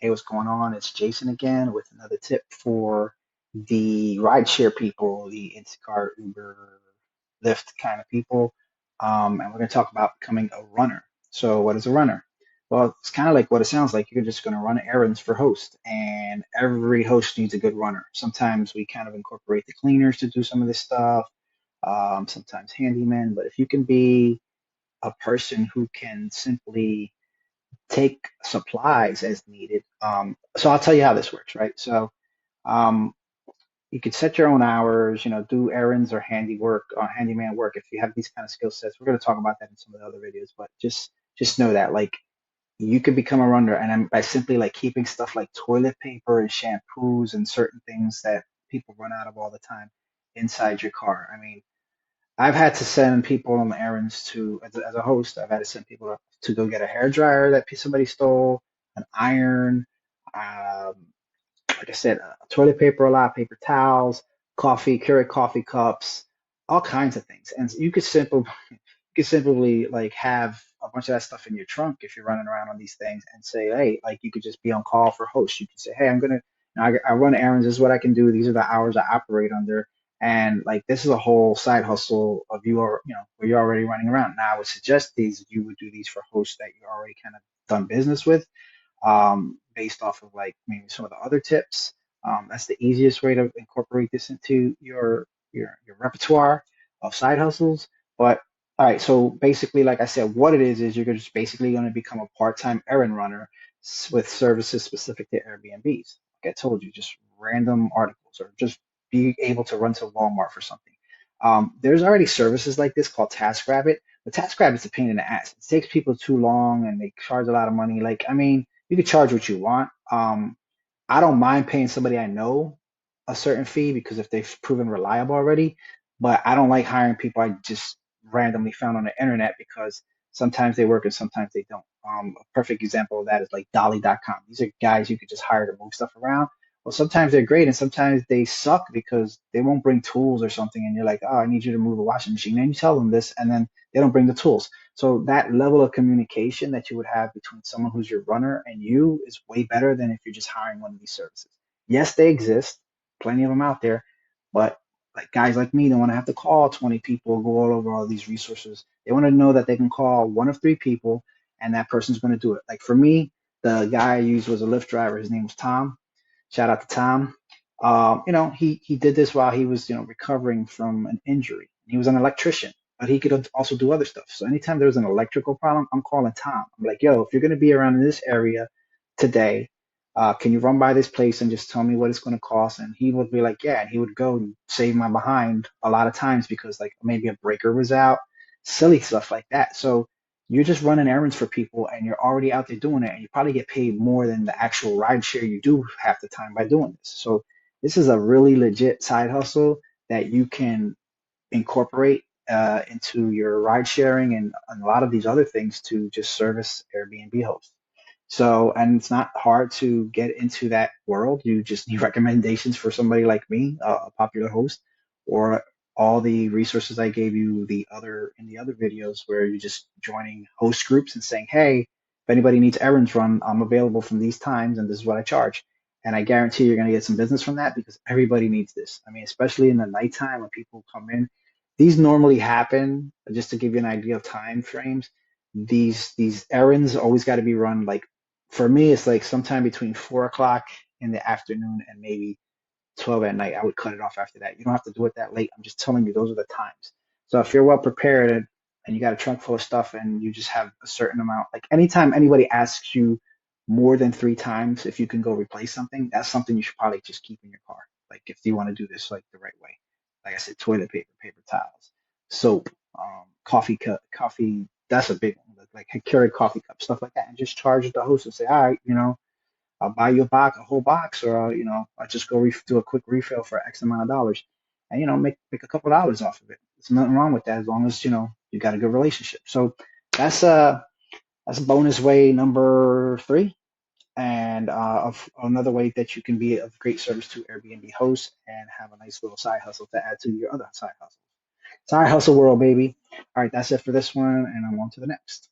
Hey, what's going on? It's Jason again with another tip for the rideshare people, the Instacart, Uber, Lyft kind of people. And we're going to talk about becoming a runner. So, what is a runner? Well, it's kind of like what it sounds like. You're just going to run errands for hosts, and every host needs a good runner. Sometimes we kind of incorporate the cleaners to do some of this stuff, sometimes handymen. But if you can be a person who can simply take supplies as needed. So I'll tell you how this works, right? So um, you could set your own hours, do errands or handiwork or handyman work if you have these kind of skill sets. We're going to talk about that in some of the other videos, but just know that like you could become a runner, and by simply like keeping stuff like toilet paper and shampoos and certain things that people run out of all the time inside your car. I mean, I've had to send people on errands as a host, I've had to send people to go get a hair dryer that somebody stole, an iron, um, like I said, toilet paper, a lot of paper towels, coffee, Keurig coffee cups, all kinds of things. And you could simply like have a bunch of that stuff in your trunk if you're running around on these things and say, hey, like you could just be on call for hosts. You could say, hey, I run errands. This is what I can do. These are the hours I operate under. And like this is a whole side hustle of where you're already running around. Now I would suggest you would do these for hosts that you're already kind of done business with, based off of like maybe some of the other tips. That's the easiest way to incorporate this into your repertoire of side hustles. But all right, so basically, like I said, what it is you're just basically going to become a part-time errand runner with services specific to Airbnbs. Like I told you, just random articles or just be able to run to Walmart for something. There's already services like this called TaskRabbit, but TaskRabbit's a pain in the ass. It takes people too long and they charge a lot of money. Like, I mean, you can charge what you want. I don't mind paying somebody I know a certain fee because if they've proven reliable already, but I don't like hiring people I just randomly found on the internet because sometimes they work and sometimes they don't. A perfect example of that is like Dolly.com. These are guys you could just hire to move stuff around. Well, sometimes they're great and sometimes they suck because they won't bring tools or something, and you're like, oh, I need you to move a washing machine. And you tell them this, and then they don't bring the tools. So that level of communication that you would have between someone who's your runner and you is way better than if you're just hiring one of these services. Yes, they exist, plenty of them out there, but like guys like me don't want to have to call 20 people, go all over all these resources. They want to know that they can call one of three people and that person's going to do it. Like for me, the guy I used was a Lyft driver. His name was Tom. Shout out to Tom. He did this while he was recovering from an injury. He was an electrician, but he could also do other stuff. So anytime there was an electrical problem, I'm calling Tom. I'm like, yo, if you're going to be around in this area today, can you run by this place and just tell me what it's going to cost? And he would be like, yeah. And he would go and save my behind a lot of times because like maybe a breaker was out, silly stuff like that. So you're just running errands for people and you're already out there doing it and you probably get paid more than the actual ride share you do half the time by doing this. So this is a really legit side hustle that you can incorporate into your ride sharing and a lot of these other things to just service Airbnb hosts. So, and it's not hard to get into that world. You just need recommendations for somebody like me, a popular host, or all the resources I gave you in the other videos where you're just joining host groups and saying, hey, if anybody needs errands run, I'm available from these times and this is what I charge. And I guarantee you're going to get some business from that because everybody needs this. I mean, especially in the nighttime when people come in, these normally happen, just to give you an idea of time frames. These errands always got to be run like for me, it's like sometime between 4 o'clock in the afternoon and maybe 12 at night. I would cut it off after that. You don't have to do it that late. I'm just telling you, those are the times. So if you're well prepared and you got a trunk full of stuff and you just have a certain amount, like anytime anybody asks you more than three times if you can go replace something, that's something you should probably just keep in your car. Like if you want to do this like the right way. Like I said, toilet paper, paper towels, soap, coffee cup, coffee. That's a big one. Like Keurig coffee cup, stuff like that, and just charge the host and say, all right, I'll buy you a whole box, or I'll just go do a quick refill for X amount of dollars, and make a couple of dollars off of it. There's nothing wrong with that as long as you got a good relationship. So that's that's bonus way number three, and of another way that you can be of great service to Airbnb hosts and have a nice little side hustle to add to your other side hustle. Side hustle world, baby. All right, that's it for this one, and I'm on to the next.